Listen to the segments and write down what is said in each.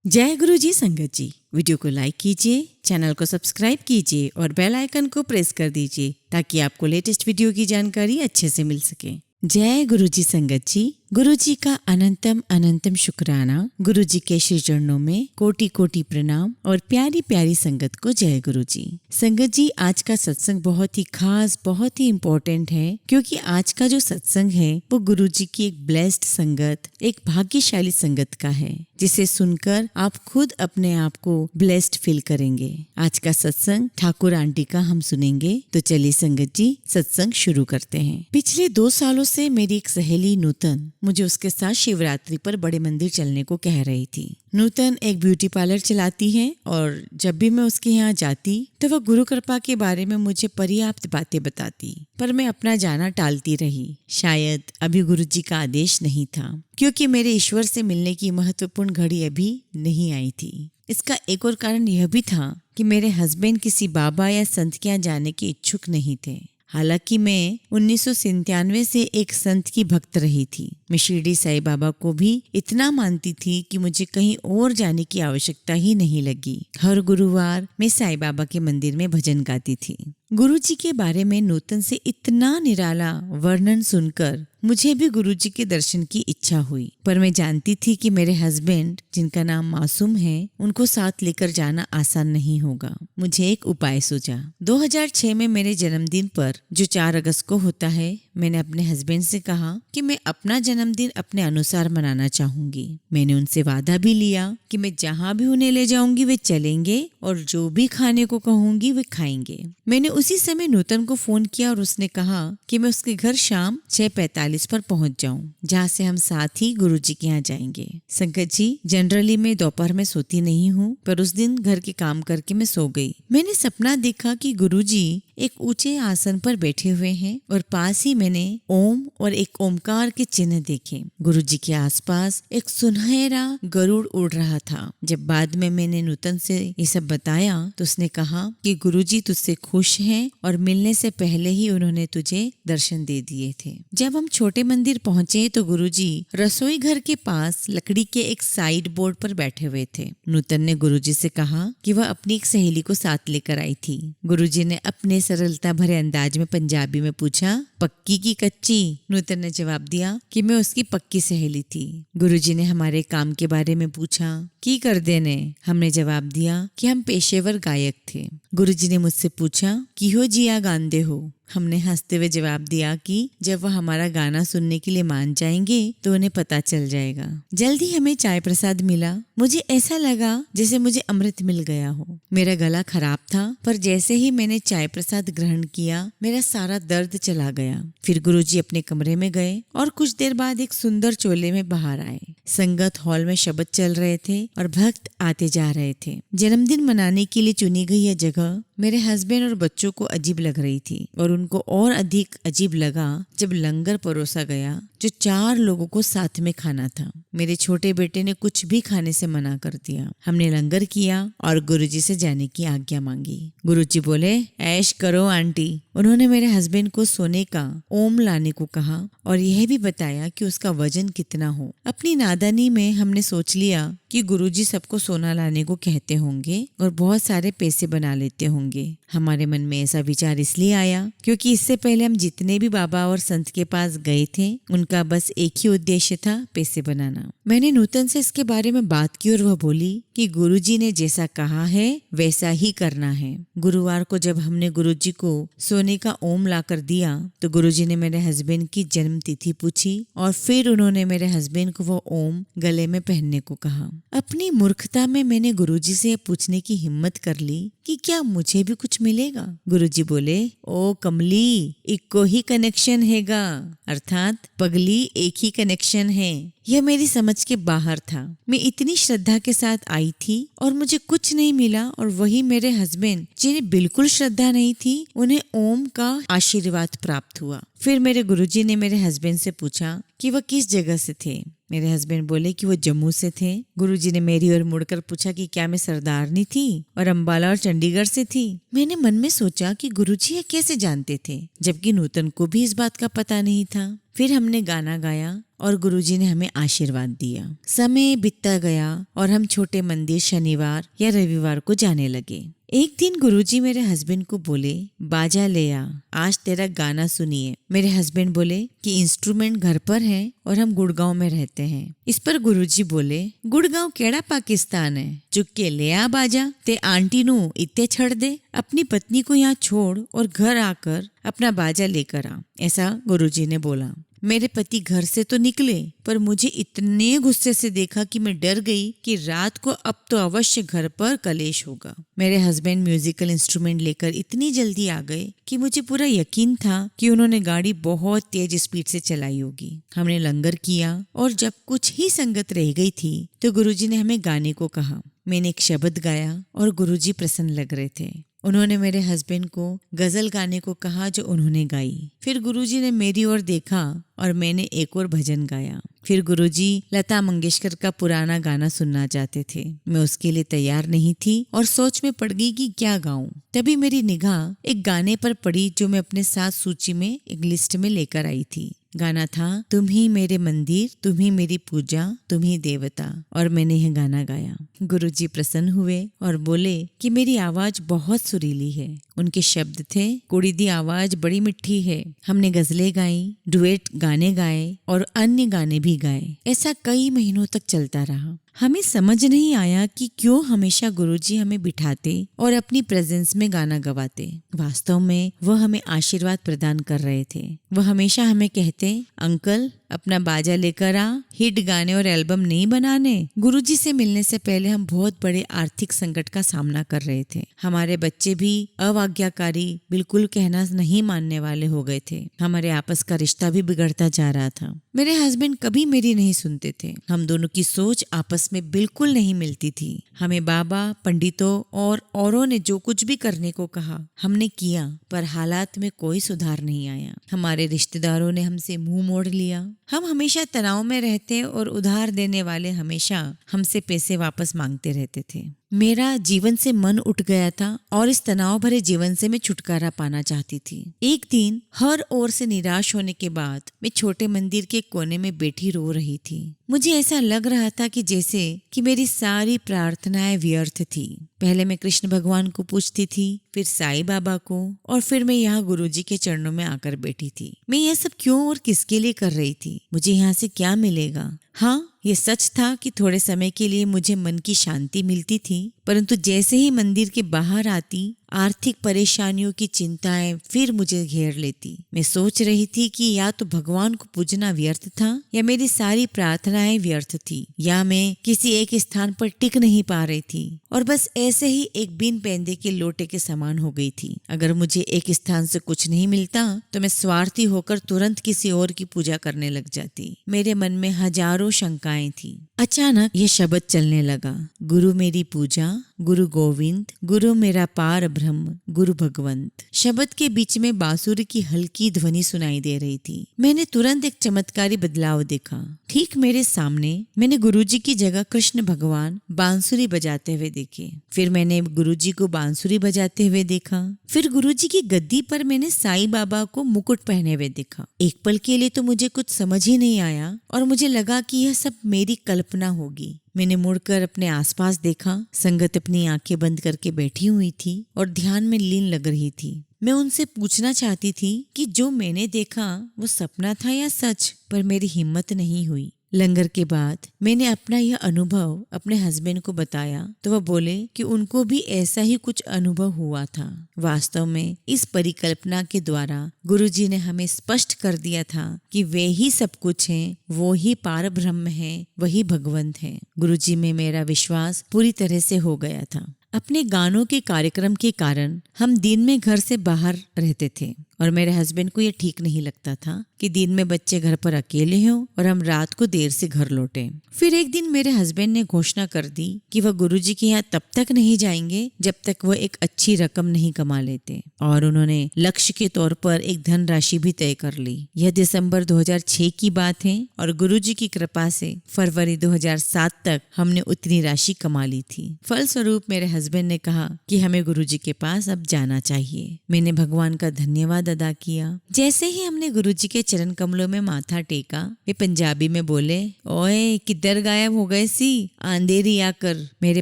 जय गुरु जी संगत जी। वीडियो को लाइक कीजिए, चैनल को सब्सक्राइब कीजिए और बेल आइकन को प्रेस कर दीजिए ताकि आपको लेटेस्ट वीडियो की जानकारी अच्छे से मिल सके। जय गुरु जी संगत जी। गुरु जी का अनंतम अनंतम शुक्राना। गुरु जी के श्री चरणों में कोटि कोटि प्रणाम और प्यारी प्यारी संगत को जय गुरु जी। संगत जी, आज का सत्संग बहुत ही खास, बहुत ही इम्पोर्टेंट है, क्योंकि आज का जो सत्संग है वो गुरु जी की एक ब्लेस्ड संगत, एक भाग्यशाली संगत का है, जिसे सुनकर आप खुद अपने आप को ब्लेस्ड फील करेंगे। आज का सत्संग ठाकुर आंटी का हम सुनेंगे। तो चलिए संगत जी, सत्संग शुरू करते हैं। पिछले 2 सालों से मेरी एक सहेली नूतन मुझे उसके साथ शिवरात्रि पर बड़े मंदिर चलने को कह रही थी। नूतन एक ब्यूटी पार्लर चलाती है और जब भी मैं उसके यहाँ जाती तो वह गुरु कृपा के बारे में मुझे पर्याप्त बातें बताती, पर मैं अपना जाना टालती रही। शायद अभी गुरु जी का आदेश नहीं था, क्योंकि मेरे ईश्वर से मिलने की महत्वपूर्ण घड़ी अभी नहीं आई थी। इसका एक और कारण यह भी था कि मेरे हस्बैंड किसी बाबा या संत के यहाँ जाने के इच्छुक नहीं थे। हालांकि मैं 1997 से एक संत की भक्त रही थी। मैं शिरडी साईं बाबा को भी इतना मानती थी कि मुझे कहीं और जाने की आवश्यकता ही नहीं लगी। हर गुरुवार मैं साईं बाबा के मंदिर में भजन गाती थी। गुरु जी के बारे में नूतन से इतना निराला वर्णन सुनकर मुझे भी गुरु जी के दर्शन की इच्छा हुई, पर मैं जानती थी कि मेरे हस्बैंड, जिनका नाम मासूम है, उनको साथ लेकर जाना आसान नहीं होगा। मुझे एक उपाय सूझा। 2006 में मेरे जन्मदिन पर, जो 4 अगस्त को होता है, मैंने अपने हस्बैंड से कहा कि मैं अपना जन्मदिन अपने अनुसार मनाना चाहूंगी। मैंने उनसे वादा भी लिया कि मैं जहाँ भी उन्हें ले जाऊंगी वे चलेंगे और जो भी खाने को कहूंगी वे खाएंगे। मैंने उसी समय नूतन को फोन किया और उसने कहा कि मैं उसके घर शाम 6:45 पर पहुंच जाऊं, जहाँ से हम साथ ही गुरु जी के यहाँ जाएंगे। संगत जी, जनरली मैं दोपहर में सोती नहीं हूँ, पर उस दिन घर के काम करके मैं सो गई। मैंने सपना देखा कि गुरु जी एक ऊंचे आसन पर बैठे हुए हैं और पास ही मैंने ओम और एक ओमकार के चिन्ह देखे। गुरु जी के आसपास एक सुनहरा गरुड़ उड़ रहा था। जब बाद में मैंने नूतन से ये सब बताया तो उसने कहा कि गुरु जी तुझसे खुश हैं और मिलने से पहले ही उन्होंने तुझे दर्शन दे दिए थे। जब हम छोटे मंदिर पहुंचे तो गुरु जी रसोई घर के पास लकड़ी के एक साइड बोर्ड पर बैठे हुए थे। नूतन ने गुरु जी से कहा कि वह अपनी एक सहेली को साथ लेकर आई थी। गुरु जी ने अपने सरलता भरे अंदाज में पंजाबी में पूछा, पक्की की कच्ची? नूतन ने जवाब दिया कि मैं उसकी पक्की सहेली थी। गुरुजी ने हमारे काम के बारे में पूछा, की कर देने? हमने जवाब दिया कि हम पेशेवर गायक थे। गुरुजी ने मुझसे पूछा, किहो जिया गांदे हो? हमने हंसते हुए जवाब दिया कि जब वह हमारा गाना सुनने के लिए मान जाएंगे तो उन्हें पता चल जाएगा। जल्दी हमें चाय प्रसाद मिला। मुझे ऐसा लगा जैसे मुझे अमृत मिल गया हो। मेरा गला खराब था, पर जैसे ही मैंने चाय प्रसाद ग्रहण किया मेरा सारा दर्द चला गया। फिर गुरुजी अपने कमरे में गए और कुछ देर बाद एक सुंदर चोले में बाहर आए। संगत हॉल में शब्द चल रहे थे और भक्त आते जा रहे थे। जन्मदिन मनाने के लिए चुनी गई यह जगह मेरे हस्बैंड और बच्चों को अजीब लग रही थी, और उनको और अधिक अजीब लगा जब लंगर परोसा गया, जो 4 लोगों को साथ में खाना था। मेरे छोटे बेटे ने कुछ भी खाने से मना कर दिया। हमने लंगर किया और गुरुजी से जाने की आज्ञा मांगी। गुरुजी बोले, ऐश करो आंटी। उन्होंने मेरे हस्बैंड को सोने का ओम लाने को कहा और यह भी बताया कि उसका वजन कितना हो। अपनी नादानी में हमने सोच लिया कि गुरुजी सबको सोना लाने को कहते होंगे और बहुत सारे पैसे बना लेते होंगे। हमारे मन में ऐसा विचार इसलिए आया क्योंकि इससे पहले हम जितने भी बाबा और संत के पास गए थे, उनका बस एक ही उद्देश्य था, पैसे बनाना। मैंने नूतन से इसके बारे में बात की और वह बोली कि गुरुजी ने जैसा कहा है वैसा ही करना है। गुरुवार को जब हमने गुरुजी को सोने का ओम लाकर दिया तो गुरुजी ने मेरे हस्बैंड की जन्म तिथि पूछी और फिर उन्होंने मेरे हस्बैंड को वो ओम गले में पहनने को कहा। अपनी मूर्खता में मैंने गुरुजी से पूछने की हिम्मत कर ली कि क्या मुझे भी कुछ मिलेगा। गुरुजी बोले, ओ कमली, इक्को ही कनेक्शन हैगा, अर्थात पगली एक ही कनेक्शन है। यह मेरी समझ के बाहर था। मैं इतनी श्रद्धा के साथ आई थी और मुझे कुछ नहीं मिला, और वही मेरे हस्बैंड, जिन्हें बिल्कुल श्रद्धा नहीं थी, उन्हें ओम का आशीर्वाद प्राप्त हुआ। फिर मेरे गुरुजी ने मेरे हस्बैंड से पूछा कि वह किस जगह से थे। मेरे हस्बैंड बोले कि वो जम्मू से थे। गुरुजी ने मेरी ओर मुड़कर पूछा कि क्या मैं सरदारनी थी और अंबाला और चंडीगढ़ से थी। मैंने मन में सोचा कि गुरुजी ये कैसे जानते थे, जबकि नूतन को भी इस बात का पता नहीं था। फिर हमने गाना गाया और गुरुजी ने हमें आशीर्वाद दिया। समय बीतता गया और हम छोटे मंदिर शनिवार या रविवार को जाने लगे। एक दिन गुरुजी मेरे हस्बैंड को बोले, बाजा ले आ, आज तेरा गाना सुनिए। मेरे हस्बैंड बोले कि इंस्ट्रूमेंट घर पर है और हम गुड़गांव में रहते हैं। इस पर गुरुजी बोले, गुड़गांव केड़ा पाकिस्तान है, चुक के ले आ बाजा, ते आंटी नू इत्ते छड़ दे, अपनी पत्नी को यहाँ छोड़ और घर आकर अपना बाजा लेकर आ, ऐसा गुरुजी ने बोला। मेरे पति घर से तो निकले, पर मुझे इतने गुस्से से देखा कि मैं डर गई कि रात को अब तो अवश्य घर पर कलेश होगा। मेरे हस्बैंड म्यूजिकल इंस्ट्रूमेंट लेकर इतनी जल्दी आ गए कि मुझे पूरा यकीन था कि उन्होंने गाड़ी बहुत तेज स्पीड से चलाई होगी। हमने लंगर किया और जब कुछ ही संगत रह गई थी तो गुरुजी ने हमें गाने को कहा। मैंने एक शब्द गाया और गुरुजी प्रसन्न लग रहे थे। उन्होंने मेरे हस्बैंड को गजल गाने को कहा जो उन्होंने गाई। फिर गुरुजी ने मेरी ओर देखा और मैंने एक और भजन गाया। फिर गुरुजी लता मंगेशकर का पुराना गाना सुनना चाहते थे। मैं उसके लिए तैयार नहीं थी और सोच में पड़ गई कि क्या गाऊं। तभी मेरी निगाह एक गाने पर पड़ी जो मैं अपने साथ सूची में एक लिस्ट में लेकर आई थी। गाना था, तुम ही मेरे मंदिर, तुम ही मेरी पूजा, तुम ही देवता, और मैंने यह गाना गाया। गुरुजी प्रसन्न हुए और बोले कि मेरी आवाज बहुत सुरीली है। उनके शब्द थे, कुड़ी दी आवाज बड़ी मिठी है। हमने गजलें गाई, डुएट गाने गाए और अन्य गाने भी गाए। ऐसा कई महीनों तक चलता रहा। हमें समझ नहीं आया कि क्यों हमेशा गुरुजी हमें बिठाते और अपनी प्रेजेंस में गाना गवाते। वास्तव में वह हमें आशीर्वाद प्रदान कर रहे थे। वह हमेशा हमें कहते, अंकल अपना बाजा लेकर आ, हिट गाने और एल्बम नहीं बनाने। गुरुजी से मिलने से पहले हम बहुत बड़े आर्थिक संकट का सामना कर रहे थे। हमारे बच्चे भी अवाज्ञाकारी, बिल्कुल कहना नहीं मानने वाले हो गए थे। हमारे आपस का रिश्ता भी बिगड़ता जा रहा था। मेरे हस्बैंड कभी मेरी नहीं सुनते थे। हम दोनों की सोच आपस में बिल्कुल नहीं मिलती थी। हमें बाबा, पंडितों और औरों ने जो कुछ भी करने को कहा हमने किया, पर हालात में कोई सुधार नहीं आया। हमारे रिश्तेदारों ने हमसे मुंह मोड़ लिया। हम हमेशा तनाव में रहते और उधार देने वाले हमेशा हमसे पैसे वापस मांगते रहते थे। मेरा जीवन से मन उठ गया था और इस तनाव भरे जीवन से मैं छुटकारा पाना चाहती थी। एक दिन हर ओर से निराश होने के बाद मैं छोटे मंदिर के कोने में बैठी रो रही थी। मुझे ऐसा लग रहा था कि जैसे कि मेरी सारी प्रार्थनाएं व्यर्थ थी। पहले मैं कृष्ण भगवान को पूछती थी, फिर साईं बाबा को, और फिर मैं यहाँ गुरुजी के चरणों में आकर बैठी थी। मैं यह सब क्यों और किसके लिए कर रही थी? मुझे यहाँ से क्या मिलेगा? हाँ, ये सच था कि थोड़े समय के लिए मुझे मन की शांति मिलती थी, परंतु जैसे ही मंदिर के बाहर आती, आर्थिक परेशानियों की चिंताएं फिर मुझे घेर लेती। मैं सोच रही थी कि या तो भगवान को पूजना व्यर्थ था, या मेरी सारी प्रार्थनाएं व्यर्थ थी, या मैं किसी एक स्थान पर टिक नहीं पा रही थी और बस ऐसे ही एक बिन पैंदे के लोटे के समान हो गई थी। अगर मुझे एक स्थान से कुछ नहीं मिलता तो मैं स्वार्थी होकर तुरंत किसी और की पूजा करने लग जाती। मेरे मन में हजारों शंकाएं थी। अचानक यह शब्द चलने लगा, गुरु मेरी पूजा, गुरु गोविंद, गुरु मेरा पार ब्रह्म, गुरु भगवंत। शब्द के बीच में बांसुरी की हल्की ध्वनि सुनाई दे रही थी। मैंने तुरंत एक चमत्कारी बदलाव देखा। ठीक मेरे सामने मैंने गुरुजी की जगह कृष्ण भगवान बांसुरी बजाते हुए देखे। फिर मैंने गुरुजी को बांसुरी बजाते हुए देखा। फिर गुरुजी की गद्दी पर मैंने साईं बाबा को मुकुट पहने हुए देखा। एक पल के लिए तो मुझे कुछ समझ ही नहीं आया और मुझे लगा कि यह सब मेरी कल्पना होगी। मैंने मुड़कर अपने आसपास देखा। संगत अपनी आंखें बंद करके बैठी हुई थी और ध्यान में लीन लग रही थी। मैं उनसे पूछना चाहती थी कि जो मैंने देखा वो सपना था या सच, पर मेरी हिम्मत नहीं हुई। लंगर के बाद मैंने अपना यह अनुभव अपने हस्बैंड को बताया तो वह बोले कि उनको भी ऐसा ही कुछ अनुभव हुआ था। वास्तव में इस परिकल्पना के द्वारा गुरुजी ने हमें स्पष्ट कर दिया था कि वे ही सब कुछ हैं, वो ही पार ब्रह्म है, वही भगवंत है। गुरुजी में मेरा विश्वास पूरी तरह से हो गया था। अपने गानों के कार्यक्रम के कारण हम दिन में घर से बाहर रहते थे और मेरे हस्बैंड को ये ठीक नहीं लगता था कि दिन में बच्चे घर पर अकेले हों और हम रात को देर से घर लौटें। फिर एक दिन मेरे हस्बैंड ने घोषणा कर दी कि वह गुरुजी के यहाँ तब तक नहीं जाएंगे जब तक वह एक अच्छी रकम नहीं कमा लेते, और उन्होंने लक्ष्य के तौर पर एक धनराशि भी तय कर ली। यह दिसंबर 2006 की बात है और गुरुजी की कृपा से फरवरी 2007 तक हमने उतनी राशि कमा ली थी। फलस्वरूप मेरे हस्बैंड ने कहा कि हमें गुरुजी के पास अब जाना चाहिए। मैंने भगवान का धन्यवाद अदा किया। जैसे ही हमने गुरुजी के चरण कमलों में माथा टेका, वे पंजाबी में बोले, ओए किधर गायब हो गए सी, अंधेरी आकर। मेरे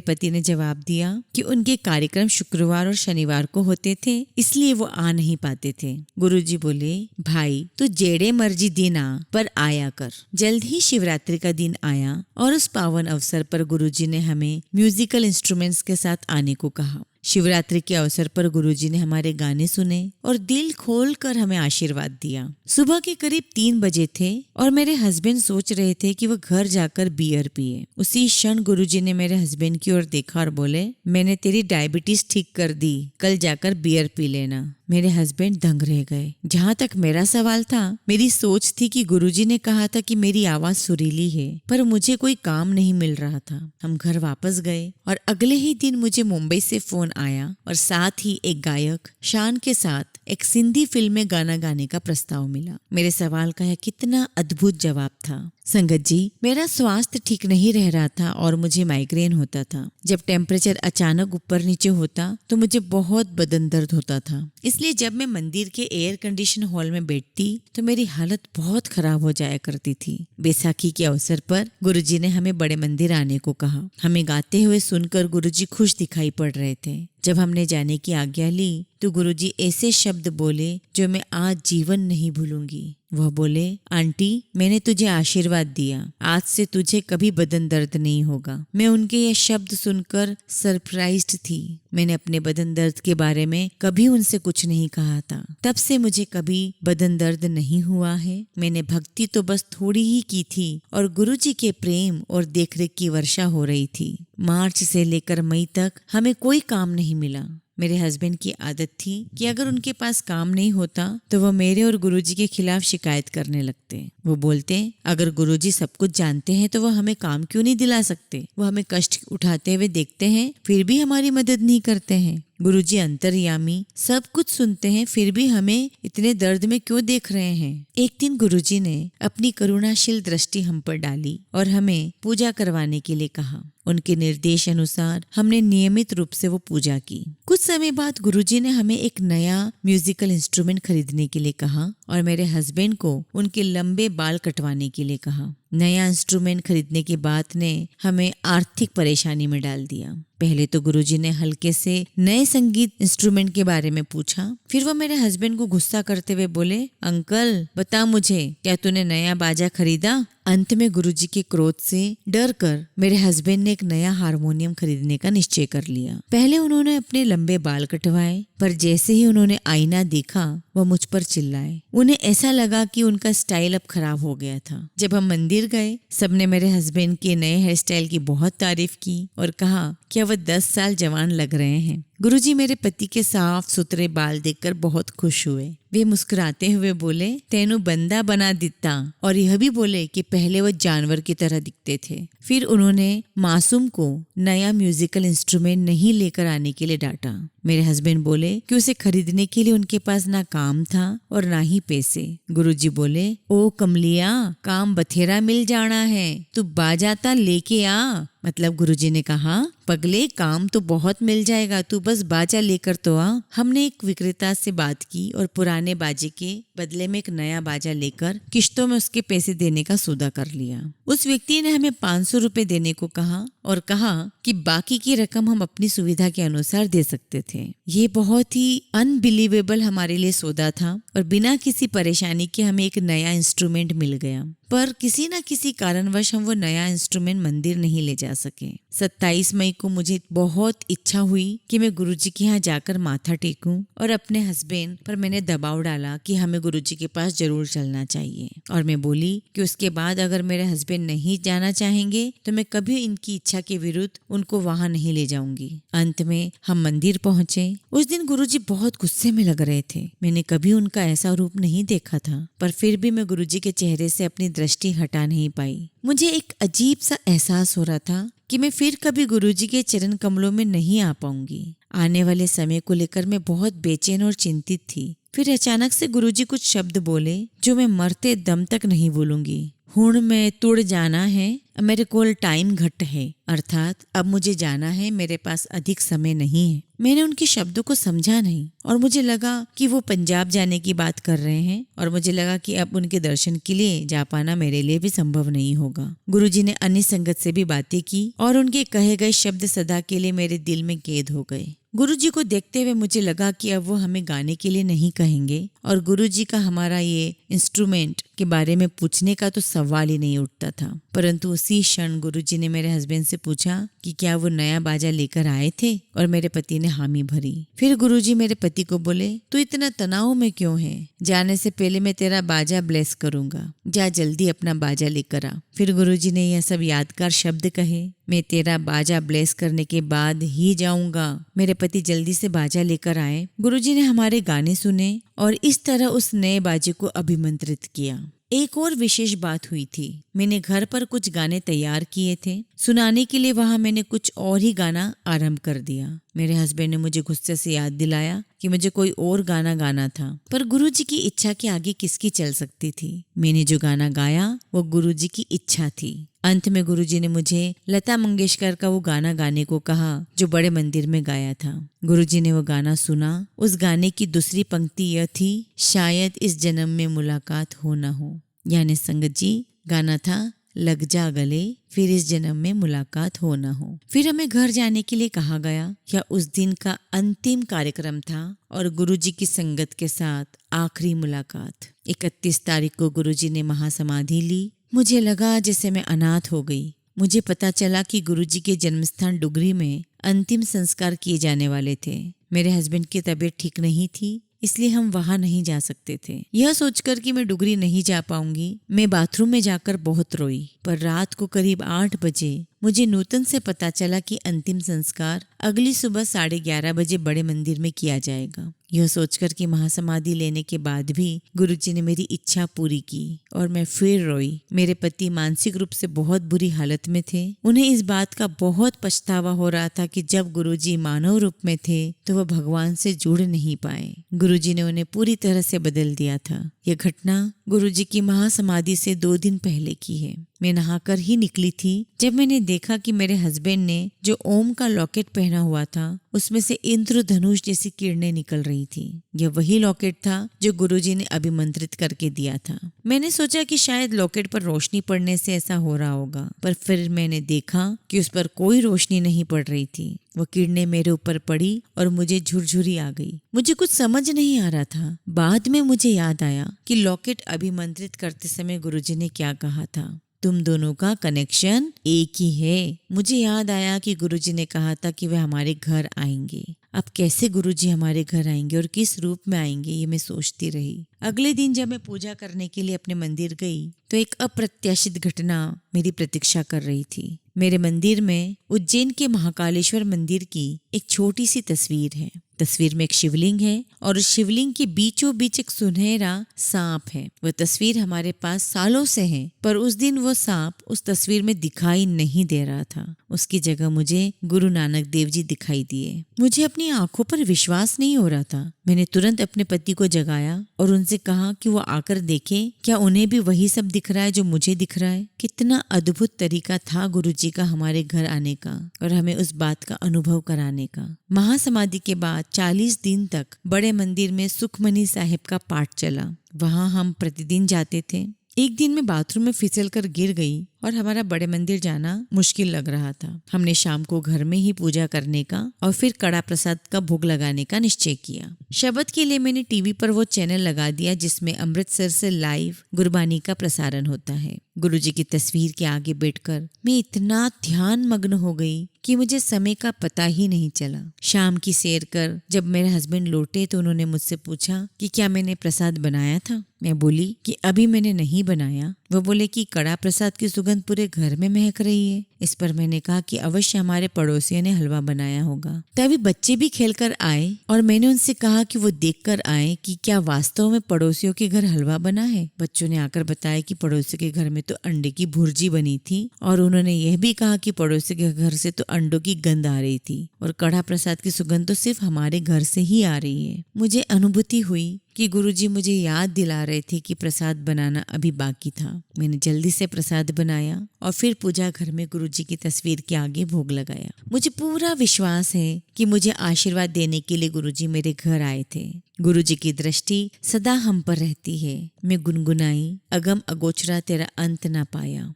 पति ने जवाब दिया कि उनके कार्यक्रम शुक्रवार और शनिवार को होते थे, इसलिए वो आ नहीं पाते थे। गुरुजी बोले, भाई तू जेड़े मर्जी दिन आ पर आया कर। जल्द ही शिवरात्रि का दिन आया और उस पावन अवसर पर गुरुजी ने हमें म्यूजिकल इंस्ट्रूमेंट्स के साथ आने को कहा। शिवरात्रि के अवसर पर गुरुजी ने हमारे गाने सुने और दिल खोलकर हमें आशीर्वाद दिया। सुबह के करीब 3 बजे थे और मेरे हस्बैंड सोच रहे थे कि वह घर जाकर बियर पिए। उसी क्षण गुरुजी ने मेरे हस्बैंड की ओर देखा और बोले, मैंने तेरी डायबिटीज ठीक कर दी, कल जाकर बियर पी लेना। मेरे हस्बैंड दंग रह गए। जहाँ तक मेरा सवाल था, मेरी सोच थी कि गुरुजी ने कहा था कि मेरी आवाज सुरीली है, पर मुझे कोई काम नहीं मिल रहा था। हम घर वापस गए और अगले ही दिन मुझे मुंबई से फोन आया और साथ ही एक गायक शान के साथ एक सिंधी फिल्म में गाना गाने का प्रस्ताव मिला। मेरे सवाल का यह कितना अद्भुत जवाब था। संगत जी, मेरा स्वास्थ्य ठीक नहीं रह रहा था और मुझे माइग्रेन होता था। जब टेम्परेचर अचानक ऊपर नीचे होता तो मुझे बहुत बदन दर्द होता था। इसलिए जब मैं मंदिर के एयर कंडीशन हॉल में बैठती तो मेरी हालत बहुत खराब हो जाया करती थी। बैसाखी के अवसर पर गुरुजी ने हमें बड़े मंदिर आने को कहा। हमें गाते हुए सुनकर गुरुजी खुश दिखाई पड़ रहे थे। जब हमने जाने की आज्ञा ली तो गुरुजी ऐसे शब्द बोले जो मैं आज जीवन नहीं भूलूंगी। वह बोले, आंटी मैंने तुझे आशीर्वाद दिया, आज से तुझे कभी बदन दर्द नहीं होगा। मैं उनके ये शब्द सुनकर सरप्राइज्ड थी। मैंने अपने बदन दर्द के बारे में कभी उनसे कुछ नहीं कहा था। तब से मुझे कभी बदन दर्द नहीं हुआ है। मैंने भक्ति तो बस थोड़ी ही की थी और गुरुजी के प्रेम और देखरेख की वर्षा हो रही थी। मार्च से लेकर मई तक हमें कोई काम नहीं मिला। मेरे हस्बैंड की आदत थी कि अगर उनके पास काम नहीं होता तो वह मेरे और गुरुजी के खिलाफ शिकायत करने लगते। वो बोलते, अगर गुरुजी सब कुछ जानते हैं तो वह हमें काम क्यों नहीं दिला सकते। वह हमें कष्ट उठाते हुए देखते हैं फिर भी हमारी मदद नहीं करते हैं। गुरुजी अंतर्यामी, सब कुछ सुनते हैं, फिर भी हमें इतने दर्द में क्यों देख रहे हैं। एक दिन गुरुजी ने अपनी करुणाशील दृष्टि हम पर डाली और हमें पूजा करवाने के लिए कहा। उनके निर्देश अनुसार हमने नियमित रूप से वो पूजा की। कुछ समय बाद गुरुजी ने हमें एक नया म्यूजिकल इंस्ट्रूमेंट खरीदने के लिए कहा और मेरे हस्बैंड को उनके लंबे बाल कटवाने के लिए कहा। नया इंस्ट्रूमेंट खरीदने की बात ने हमें आर्थिक परेशानी में डाल दिया। पहले तो गुरुजी ने हल्के से नए संगीत इंस्ट्रूमेंट के बारे में पूछा, फिर वो मेरे हस्बैंड को गुस्सा करते हुए बोले, अंकल बता मुझे, क्या तूने नया बाजा खरीदा। अंत में गुरुजी के क्रोध से डर कर मेरे हस्बैंड ने एक नया हारमोनियम खरीदने का निश्चय कर लिया। पहले उन्होंने अपने लंबे बाल कटवाए, पर जैसे ही उन्होंने आईना देखा वह मुझ पर चिल्लाए। उन्हें ऐसा लगा कि उनका स्टाइल अब खराब हो गया था। जब हम मंदिर गए, सबने मेरे हस्बैंड के नए हेयर स्टाइल की बहुत तारीफ की और कहा कि वह 10 साल जवान लग रहे हैं। गुरुजी मेरे पति के साफ सुथरे बाल देखकर बहुत खुश हुए। वे मुस्कुराते हुए बोले, तेनू बंदा बना दिता, और यह भी बोले कि पहले वह जानवर की तरह दिखते थे। फिर उन्होंने मासूम को नया म्यूजिकल इंस्ट्रूमेंट नहीं लेकर आने के लिए डांटा। मेरे हस्बैंड बोले कि उसे खरीदने के लिए उनके पास ना काम था और ना ही पैसे। गुरुजी बोले, ओ कमलिया, काम बथेरा मिल जाना है, तू बाजाता लेके आ। मतलब गुरुजी ने कहा, पगले काम तो बहुत मिल जाएगा, तू बस बाजा लेकर तो आ। हमने एक विक्रेता से बात की और पुराने बाजे के बदले में एक नया बाजा लेकर किश्तों में उसके पैसे देने का सौदा कर लिया। उस व्यक्ति ने हमें 500 रुपए देने को कहा और कहा कि बाकी की रकम हम अपनी सुविधा के अनुसार दे सकते थे। ये बहुत ही अनबिलीवेबल हमारे लिए सौदा था और बिना किसी परेशानी के हमें एक नया इंस्ट्रूमेंट मिल गया। पर किसी न किसी कारणवश हम वो नया इंस्ट्रूमेंट मंदिर नहीं ले जा सके। 27 मई को मुझे बहुत इच्छा हुई कि मैं गुरुजी के यहाँ जाकर माथा टेकूं और अपने हस्बैंड पर मैंने दबाव डाला कि हमें गुरुजी के पास जरूर चलना चाहिए। और मैं बोली कि उसके बाद अगर मेरे हस्बैंड नहीं जाना चाहेंगे तो मैं कभी इनकी इच्छा के विरुद्ध उनको वहाँ नहीं ले जाऊंगी। अंत में हम मंदिर पहुँचे। उस दिन गुरुजी बहुत गुस्से में लग रहे थे। मैंने कभी उनका ऐसा रूप नहीं देखा था, पर फिर भी मैं गुरुजी के चेहरे से अपनी दृष्टि हटा नहीं पाई। मुझे एक अजीब सा एहसास हो रहा था कि मैं फिर कभी गुरुजी के चरण कमलों में नहीं आ पाऊंगी। आने वाले समय को लेकर मैं बहुत बेचैन और चिंतित थी। फिर अचानक से गुरुजी कुछ शब्द बोले जो मैं मरते दम तक नहीं भूलूंगी। हुण मैं तुड़ जाना है, मेरे कोल टाइम घट है, अर्थात अब मुझे जाना है, मेरे पास अधिक समय नहीं है। मैंने उनके शब्दों को समझा नहीं और मुझे लगा कि वो पंजाब जाने की बात कर रहे हैं और मुझे लगा कि अब उनके दर्शन के लिए जा पाना मेरे लिए भी संभव नहीं होगा। गुरुजी ने अन्य संगत से भी बातें की और उनके कहे गए शब्द सदा के लिए मेरे दिल में कैद हो गए। गुरुजी को देखते हुए मुझे लगा कि अब वो हमें गाने के लिए नहीं कहेंगे और गुरुजी का हमारा ये इंस्ट्रूमेंट के बारे में पूछने का तो सवाल ही नहीं उठता था। परंतु उसी क्षण गुरुजी ने मेरे हस्बैंड से पूछा कि क्या वो नया बाजा लेकर आए थे और मेरे पति ने हामी भरी। फिर गुरुजी मेरे पति को बोले, तू इतना तनाव में क्यों है? जाने से पहले मैं तेरा बाजा ब्लेस करूंगा, जा जल्दी अपना बाजा लेकर आ। फिर गुरुजी ने यह सब यादगार शब्द कहे, मैं तेरा बाजा ब्लेस करने के बाद ही जाऊंगा। मेरे पति जल्दी से बाजा लेकर आए। गुरुजी ने हमारे गाने सुने और इस तरह उस नए बाजे को अभिमंत्रित किया। एक और विशेष बात हुई थी। मैंने घर पर कुछ गाने तैयार किए थे सुनाने के लिए, वहां मैंने कुछ और ही गाना आरंभ कर दिया। मेरे हस्बैंड ने मुझे गुस्से से याद दिलाया कि मुझे कोई और गाना गाना था, पर गुरुजी की इच्छा के आगे किसकी चल सकती थी। मैंने जो गाना गाया वो गुरुजी की इच्छा थी। अंत में गुरुजी ने मुझे लता मंगेशकर का वो गाना गाने को कहा जो बड़े मंदिर में गाया था। गुरुजी ने वो गाना सुना। उस गाने की दूसरी पंक्ति यह थी, शायद इस जन्म में मुलाकात हो न हो। यानी संगत जी, गाना था लग जा गले, फिर इस जन्म में मुलाकात हो न हो। फिर हमें घर जाने के लिए कहा गया। यह उस दिन का अंतिम कार्यक्रम था और गुरुजी की संगत के साथ आखिरी मुलाकात। 31 तारीख को गुरुजी ने महासमाधि ली। मुझे लगा जैसे मैं अनाथ हो गई। मुझे पता चला कि गुरुजी के जन्मस्थान डुगरी में अंतिम संस्कार किए जाने वाले थे। मेरे हस्बैंड की तबीयत ठीक नहीं थी, इसलिए हम वहां नहीं जा सकते थे। यह सोचकर कि मैं डुगरी नहीं जा पाऊंगी, मैं बाथरूम में जाकर बहुत रोई। पर रात को करीब 8 बजे मुझे नूतन से पता चला कि अंतिम संस्कार अगली सुबह 11:30 बजे बड़े मंदिर में किया जाएगा। यह सोचकर कि महासमाधि लेने के बाद भी गुरुजी ने मेरी इच्छा पूरी की और मैं फिर रोई। मेरे पति मानसिक रूप से बहुत बुरी हालत में थे। उन्हें इस बात का बहुत पछतावा हो रहा था कि जब गुरुजी मानव रूप में थे तो वह भगवान से जुड़ नहीं पाए। गुरुजी ने उन्हें पूरी तरह से बदल दिया था। यह घटना गुरुजी की महासमाधि से 2 दिन पहले की है। मैं नहाकर ही निकली थी जब मैंने देखा कि मेरे हस्बैंड ने जो ओम का लॉकेट पहना हुआ था उसमें से इंद्रधनुष जैसी किरणें निकल रही थी। यह वही लॉकेट था जो गुरुजी ने अभिमंत्रित करके दिया था। मैंने सोचा कि शायद लॉकेट पर रोशनी पड़ने से ऐसा हो रहा होगा, पर फिर मैंने देखा कि उस पर कोई रोशनी नहीं पड़ रही थी। वो किरणें मेरे ऊपर पड़ी और मुझे झुरझुरी आ गई। मुझे कुछ समझ नहीं आ रहा था। बाद में मुझे याद आया कि लॉकेट अभिमंत्रित करते समय गुरुजी ने क्या कहा था, तुम दोनों का कनेक्शन एक ही है। मुझे याद आया कि गुरुजी ने कहा था कि वे हमारे घर आएंगे। अब कैसे गुरुजी हमारे घर आएंगे और किस रूप में आएंगे, ये मैं सोचती रही। अगले दिन जब मैं पूजा करने के लिए अपने मंदिर गई तो एक अप्रत्याशित घटना मेरी प्रतीक्षा कर रही थी। मेरे मंदिर में उज्जैन के महाकालेश्वर मंदिर की एक छोटी सी तस्वीर है। तस्वीर में एक शिवलिंग है और उस शिवलिंग के बीचों बीच एक सुनहरा सांप है। वह तस्वीर हमारे पास सालों से है, पर उस दिन वो सांप उस तस्वीर में दिखाई नहीं दे रहा था। उसकी जगह मुझे गुरु नानक देव जी दिखाई दिए। मुझे अपनी आंखों पर विश्वास नहीं हो रहा था। मैंने तुरंत अपने पति को जगाया और उनसे कहा कि वो आकर देखें क्या उन्हें भी वही सब दिख रहा है जो मुझे दिख रहा है। कितना अद्भुत तरीका था गुरुजी का हमारे घर आने का और हमें उस बात का अनुभव कराने का। महासमाधि के बाद 40 दिन तक बड़े मंदिर में सुखमनी साहिब का पाठ चला। वहां हम प्रतिदिन जाते थे। एक दिन मैं बाथरूम में फिसलकर गिर गई और हमारा बड़े मंदिर जाना मुश्किल लग रहा था। हमने शाम को घर में ही पूजा करने का और फिर कड़ा प्रसाद का भोग लगाने का निश्चय किया। शबद के लिए मैंने टीवी पर वो चैनल लगा दिया जिसमें अमृतसर से लाइव गुरबानी का प्रसारण होता है। गुरुजी की तस्वीर के आगे बैठकर मैं इतना ध्यान मग्न हो गई कि मुझे समय का पता ही नहीं चला। शाम की सैर कर जब मेरे हस्बैंड लौटे तो उन्होंने मुझसे पूछा कि क्या मैंने प्रसाद बनाया था। मैं बोली कि अभी मैंने नहीं बनाया। वो बोले कि कड़ा प्रसाद की सुगंध पूरे घर में महक रही है। इस पर मैंने कहा कि अवश्य हमारे पड़ोसियों ने हलवा बनाया होगा। तभी बच्चे भी खेलकर आए और मैंने उनसे कहा कि वो देखकर आए कि क्या वास्तव में पड़ोसियों के घर हलवा बना है। बच्चों ने आकर बताया कि पड़ोसी के घर में तो अंडे की भुर्जी बनी थी और उन्होंने यह भी कहा कि पड़ोसी के घर से तो अंडों की गंध आ रही थी और कड़ा प्रसाद की सुगंध तो सिर्फ हमारे घर से ही आ रही है। मुझे अनुभूति हुई कि गुरुजी मुझे याद दिला रहे थे कि प्रसाद बनाना अभी बाकी था। मैंने जल्दी से प्रसाद बनाया और फिर पूजा घर में गुरुजी की तस्वीर के आगे भोग लगाया। मुझे पूरा विश्वास है कि मुझे आशीर्वाद देने के लिए गुरुजी मेरे घर आए थे। गुरुजी की दृष्टि सदा हम पर रहती है। मैं गुनगुनाई, अगम अगोचरा तेरा अंत ना पाया।